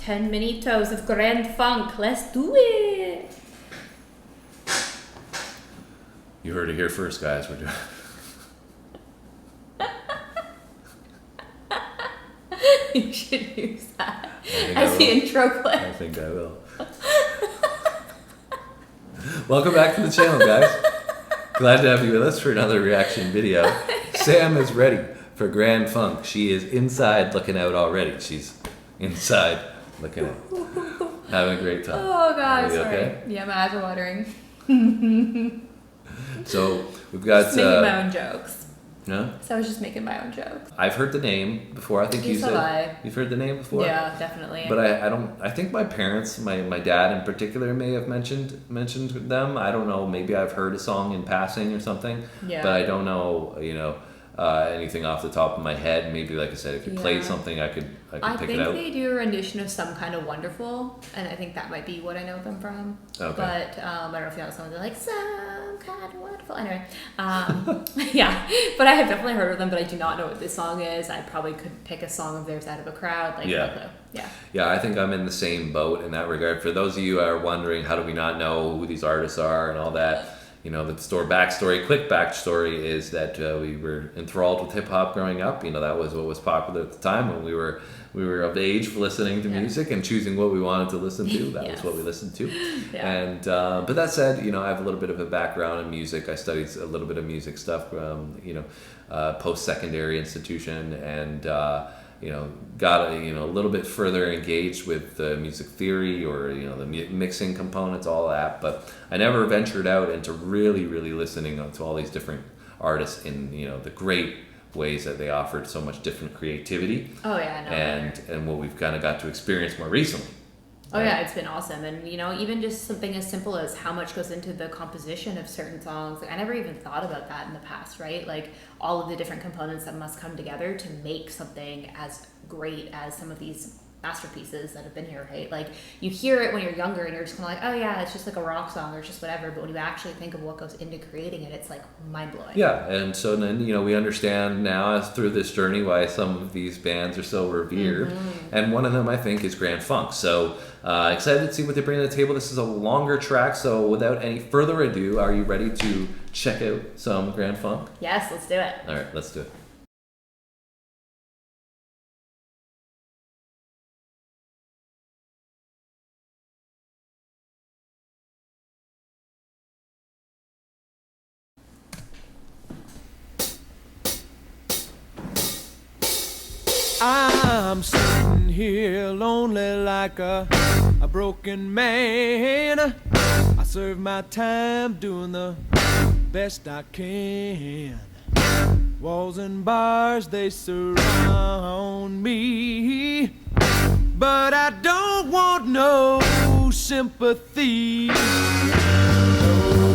10 minutos of Grand Funk. Let's do it. You heard it here first, guys. We're doing. You should use that as the intro clip. I think I will. Welcome back to the channel, guys. Glad to have you with us for another reaction video. Sam is ready for Grand Funk. She is inside looking out already. She's inside looking out. Having a great time. Oh, God, sorry. Okay? Yeah, my eyes are watering. So, we've got... Just making my own jokes. No? So I was just making my own jokes. I've heard the name before. I think you said... You've heard the name before? Yeah, definitely. But I don't... I think my parents, my dad in particular, may have mentioned them. I don't know. Maybe I've heard a song in passing or something. Yeah. But I don't know, anything off the top of my head. Maybe, like I said, if you played something, I could pick it out. I think they do a rendition of Some Kind of Wonderful, and I think that might be what I know them from. Okay. But I don't know if you have songs that are like, Some Kind of Wonderful. Anyway, yeah. But I have definitely heard of them, but I do not know what this song is. I probably could pick a song of theirs out of a crowd. Like, yeah. Yeah. Yeah, I think I'm in the same boat in that regard. For those of you who are wondering, how do we not know who these artists are and all that, the quick backstory is that we were enthralled with hip hop growing up. That was what was popular at the time when we were of age for listening to music and choosing what we wanted to listen to. That was what we listened to. Yeah. And but that said, I have a little bit of a background in music. I studied a little bit of music stuff, post-secondary institution, and got a little bit further engaged with the music theory or the mixing components, all that. But I never ventured out into really listening to all these different artists in the great ways that they offered so much different creativity. Oh yeah, no, and what we've kind of got to experience more recently. Oh yeah, it's been awesome. And even just something as simple as how much goes into the composition of certain songs. Like, I never even thought about that in the past, right? Like all of the different components that must come together to make something as great as some of these masterpieces that have been here, right? Like, you hear it when you're younger and you're just kind of like, oh yeah, it's just like a rock song or it's just whatever. But when you actually think of what goes into creating it, it's like mind-blowing. Yeah, and so then we understand now through this journey why some of these bands are so revered. And one of them, I think, is Grand Funk. So excited to see what they bring to the table. This is a longer track, so without any further ado, are you ready to check out some Grand Funk? Yes, let's do it. All right, let's do it. I'm sitting here lonely like a broken man. I serve my time doing the best I can. Walls and bars, they surround me, but I don't want no sympathy. No,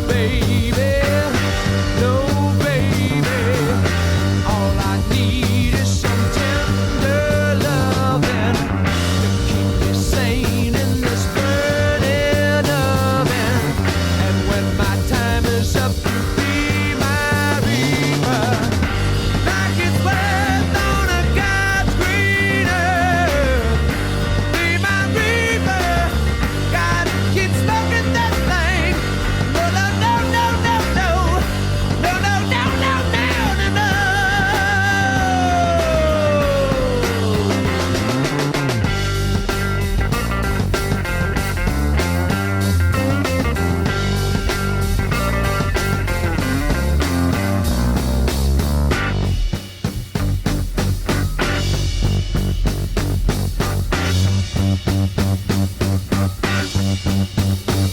baby, no, baby. All I need is some tender loving to keep me sane in this burning oven. And when my time is up, to be my reaper, like it's worth on a God's green earth. Be my reaper, gotta keep smoking that thing. No, no, no, no, no, no, no, no, no, no, no, no, no.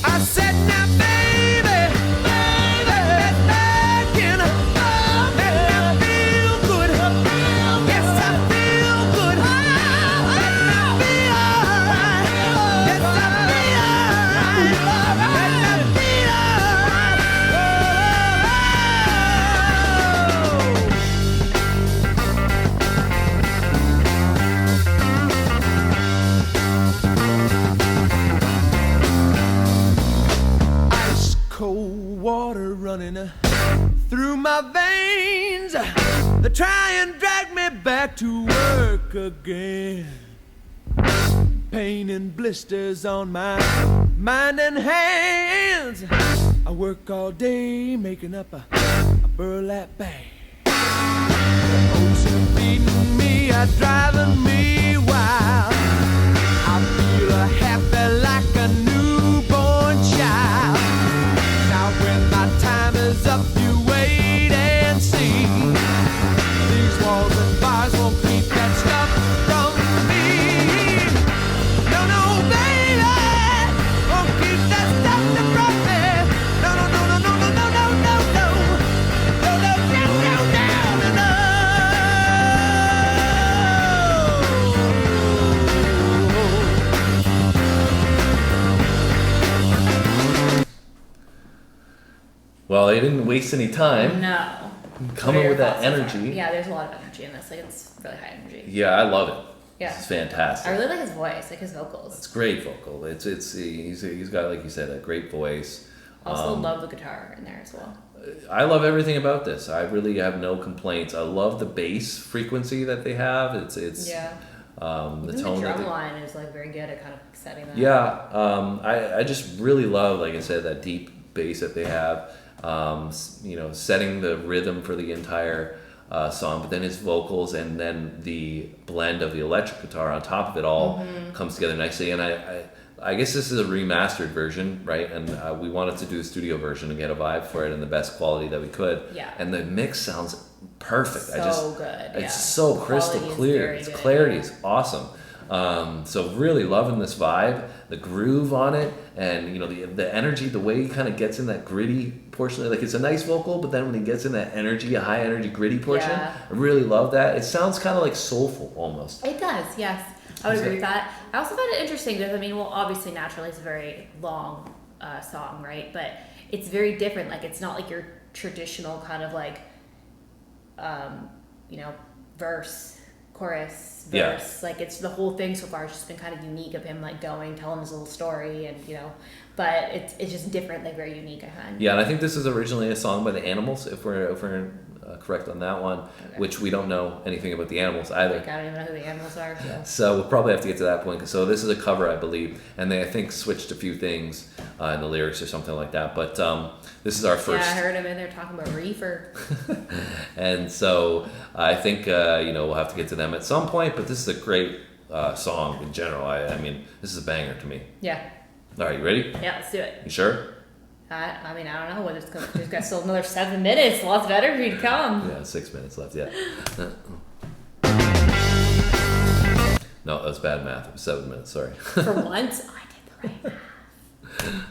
I said now, baby, baby, can I feel good? Yes, I feel good. Let me feel alright. Yes, I feel alright. Let me feel ice cold water running through my veins. They try and drag me back to work again. pain and blisters on my mind and hands. I work all day making up a burlap bag. Ocean feeding me, driving me wild. I feel happy like a newborn child. Now when my time is up, you wait and see. These walls and bars won't keep that stuff from me. No, no, baby, won't keep that stuff from me. No, no, no, no, no, no, no, no, no, no. No, no, no, no, no, no, no. Well, they didn't waste any time No. coming What are with your that thoughts so far? energy. Yeah, there's a lot of energy in this. Like, it's really high energy. Yeah, I love it. Yeah. It's fantastic. I really like his voice, like his vocals. It's great vocal. He's got, like you said, a great voice. Also love the guitar in there as well. I love everything about this. I really have no complaints. I love the bass frequency that they have. It's Yeah. the Even tone the that drum they, line is like very good at kind of setting that. yeah. I just really love, like I said, that deep bass that they have. Setting the rhythm for the entire song, but then his vocals and then the blend of the electric guitar on top of it all comes together nicely. And I guess this is a remastered version, right? And we wanted to do a studio version and get a vibe for it in the best quality that we could. Yeah. And the mix sounds perfect. So good. It's yeah. so The crystal quality is clear. very Its good, clarity yeah. is awesome. So really loving this vibe, the groove on it, and the energy, the way he kind of gets in that gritty portion. Like, it's a nice vocal, but then when he gets in that energy, a high energy gritty portion, Yeah. I really love that. It sounds kind of like soulful almost. It does, yes. I would agree with that. I also found it interesting because, obviously, naturally, it's a very long song, right? But it's very different. Like, it's not like your traditional kind of like, verse, chorus, Yeah. verse. Like, it's the whole thing so far has just been kind of unique of him, like, telling his little story and, but it's just different, like, very unique, I find. Yeah, and I think this is originally a song by the Animals, if we're correct on that one, Okay. which we don't know anything about the Animals either. Like, I don't even know who the Animals are, so. So we'll probably have to get to that point. So this is a cover, I believe, and they, I think, switched a few things in the lyrics or something like that. But this is our first. Yeah, I heard him in there talking about reefer. And so I think we'll have to get to them at some point. But this is a great song in general. I mean, this is a banger to me. Yeah. All right, you ready? Yeah, let's do it. You sure? I don't know whether it's going to, there's got still another 7 minutes, lots of energy to come. Yeah, 6 minutes left. Yeah. No, that's bad math. It was 7 minutes. Sorry. For once, I did the right math.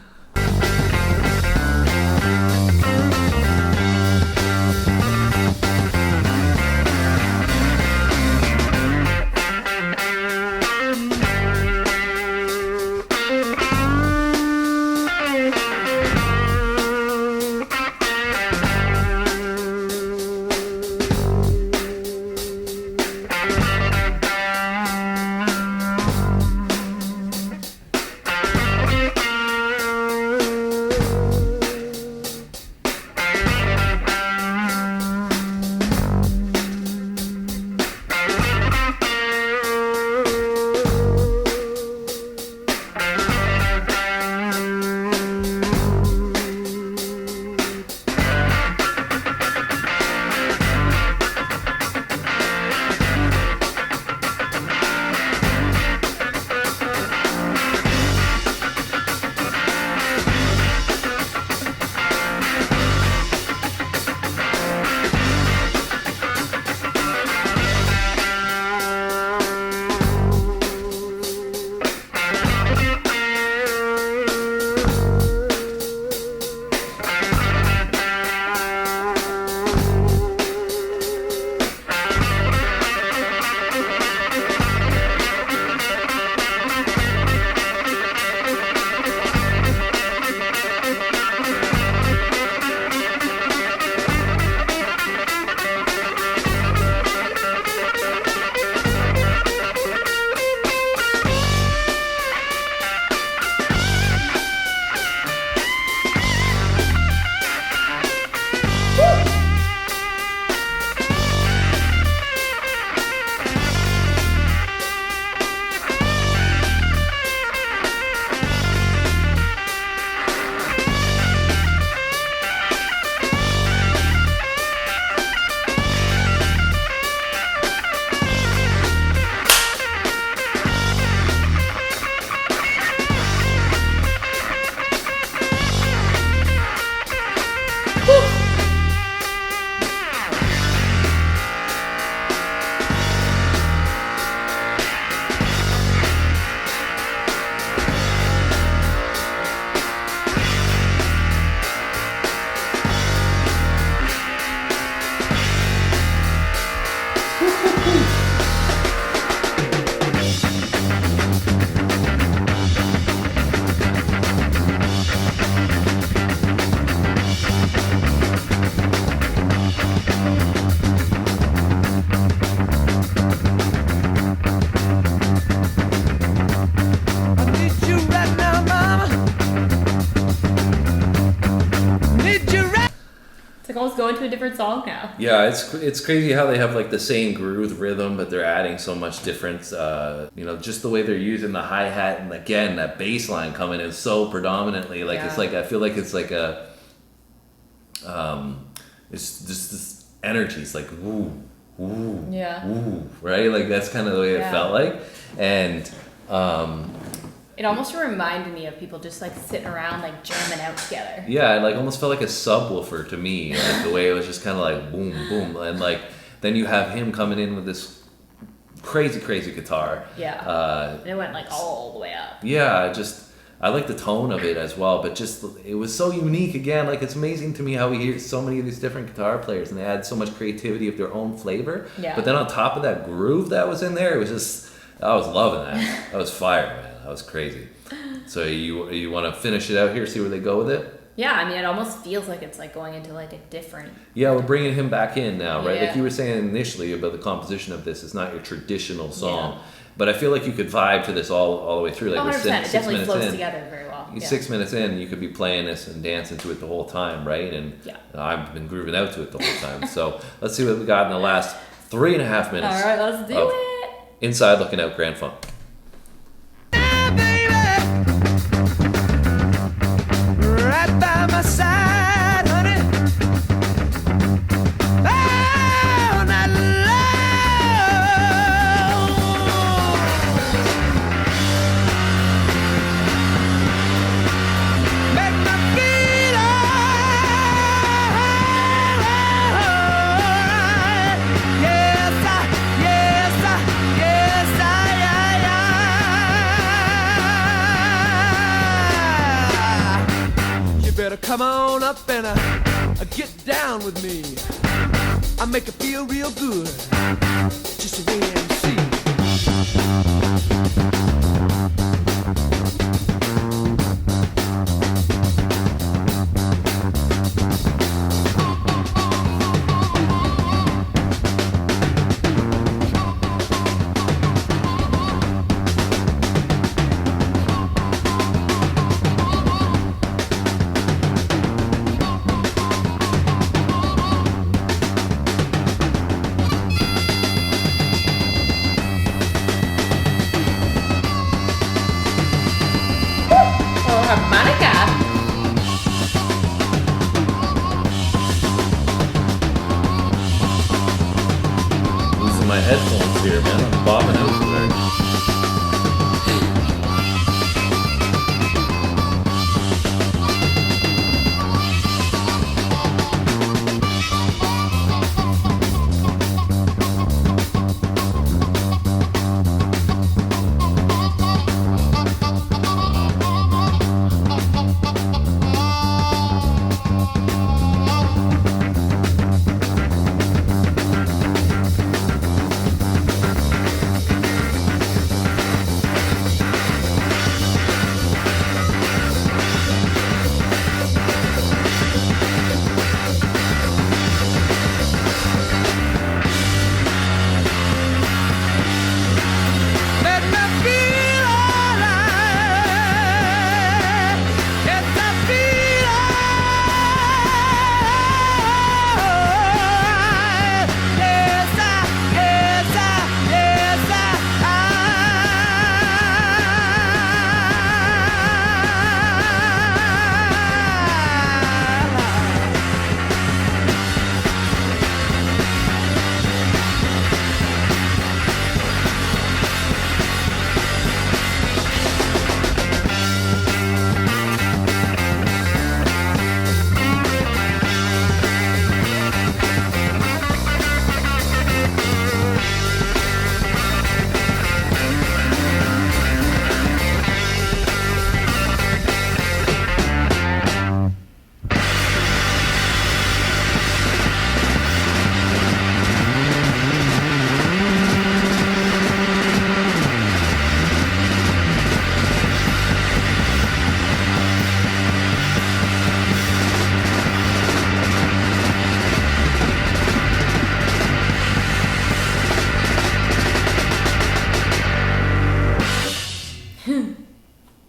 like almost going to a different song now. Yeah, it's crazy how they have like the same groove rhythm, but they're adding so much difference. Just the way they're using the hi hat, and again that bass line coming in so predominantly. Like it's like I feel like it's like a it's just this energy. It's like woo, woo, woo, right? Like that's kind of the way it felt like, and. It almost reminded me of people just like sitting around like jamming out together. Yeah, it like almost felt like a subwoofer to me, like the way it was just kind of like boom, boom, and like then you have him coming in with this crazy guitar. Yeah. And it went like all the way up. Yeah, I like the tone of it as well, but just it was so unique again. Like it's amazing to me how we hear so many of these different guitar players and they add so much creativity of their own flavor. Yeah. But then on top of that groove that was in there, it was just I was loving that. That was fire, man. That was crazy. So you want to finish it out here, see where they go with it? Yeah, I mean, it almost feels like it's like going into like a different. Yeah, we're bringing him back in now, right? Yeah. Like you were saying initially about the composition of this, it's not your traditional song, Yeah. but I feel like you could vibe to this all the way through. Like 100%. we're It six definitely minutes flows in. together very well. Yeah. 6 minutes in, you could be playing this and dancing to it the whole time, right? And I've been grooving out to it the whole time. So let's see what we got in the last 3.5 minutes. All right, let's do it. Inside Looking Out Grand Funk. Right by my side, honey. Oh, not alone. Make me feel alright. Yes, you better come on up and get down with me. I make it feel real good. Just wait and see. Harmonica. Losing my headphones here, man. I'm bobbing out there. Make me feel alright. Yes, I feel alright. Yes,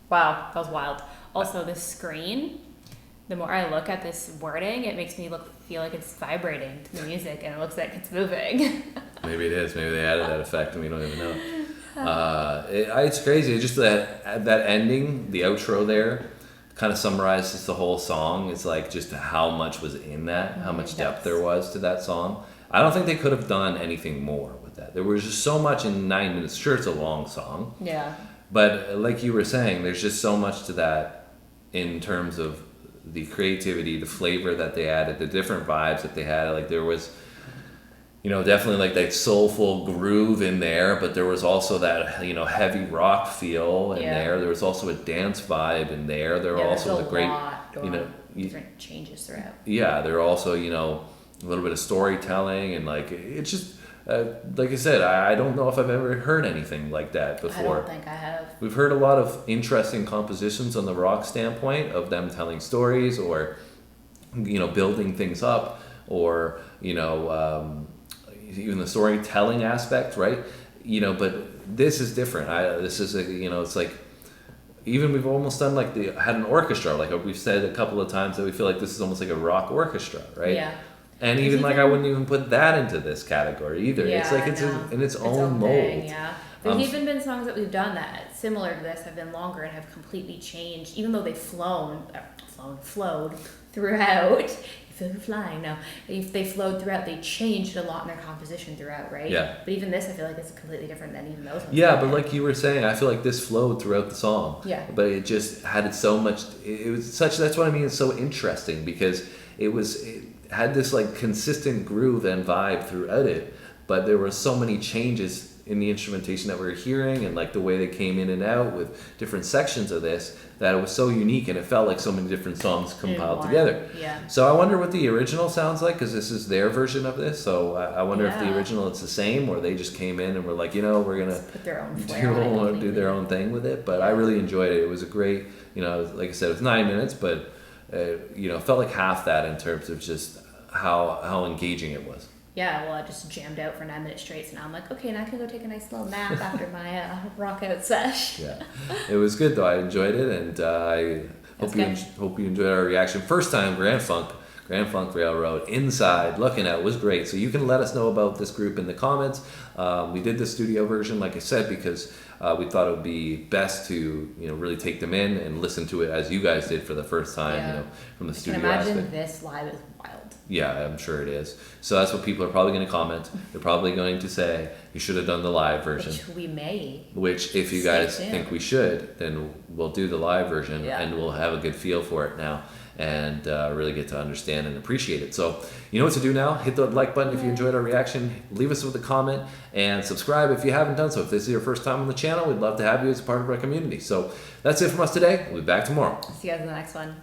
Wow, that was wild. Also, the screen the more I look at this wording, it makes me feel like it's vibrating to the music, and it looks like it's moving. Maybe it is. Maybe they added that effect and we don't even know. It's crazy. It's just that ending, the outro there, kind of summarizes the whole song. It's like just how much was in that, how much depth there was to that song. I don't think they could have done anything more with that. There was just so much in 9 minutes. Sure, it's a long song. Yeah. But like you were saying, there's just so much to that in terms of the creativity, the flavor that they added, the different vibes that they had. Like there was, definitely like that soulful groove in there, but there was also that, heavy rock feel in there. There was also a dance vibe in there. There also was a great, different changes throughout. Yeah, there were also, a little bit of storytelling and like, it's just, like I said, I don't know if I've ever heard anything like that before. I don't think I have. We've heard a lot of interesting compositions on the rock standpoint of them telling stories or, building things up or, even the storytelling aspect, right? But this is different. This is it's like, even we've almost done had an orchestra, like we've said a couple of times that we feel like this is almost like a rock orchestra, right? Yeah. And even I wouldn't even put that into this category either. Yeah, it's like it's in its own mold. Thing, yeah. There's even been songs that we've done that similar to this have been longer and have completely changed, even though they've flowed throughout. You feel like flying now. If they flowed throughout, they changed a lot in their composition throughout, right? Yeah. But even this, I feel like it's completely different than even those ones. Yeah, but like you were saying, I feel like this flowed throughout the song. Yeah. But it just had so much. It was such. That's what I mean. It's so interesting because it had this like consistent groove and vibe throughout it, but there were so many changes in the instrumentation that we were hearing and like the way they came in and out with different sections of this that it was so unique and it felt like so many different songs compiled together. Yeah. So I wonder what the original sounds like because this is their version of this. So I wonder if the original it's the same or they just came in and were like, we're gonna put their own flair on it, do their own thing with it. But I really enjoyed it. It was a great, like I said, it was 9 minutes, but felt like half that in terms of just how engaging it was. Yeah, well, I just jammed out for 9 minutes straight, so now I'm like, okay, now I can go take a nice little nap after my rock out sesh. Yeah, it was good though. I enjoyed it, and I hope you enjoyed our reaction. First time Grand Funk Railroad inside looking at was great. So you can let us know about this group in the comments. We did the studio version, like I said, because we thought it would be best to really take them in and listen to it as you guys did for the first time. From the studio aspect. I can imagine this live is wild. Yeah, I'm sure it is. So that's what people are probably going to comment. They're probably going to say, you should have done the live version. Which we may. Which, if you guys think we should, then we'll do the live version and we'll have a good feel for it now and really get to understand and appreciate it. So, you know what to do now. Hit the like button if you enjoyed our reaction. Leave us with a comment and subscribe if you haven't done so. If this is your first time on the channel, we'd love to have you as a part of our community. So that's it from us today. We'll be back tomorrow. See you guys in the next one.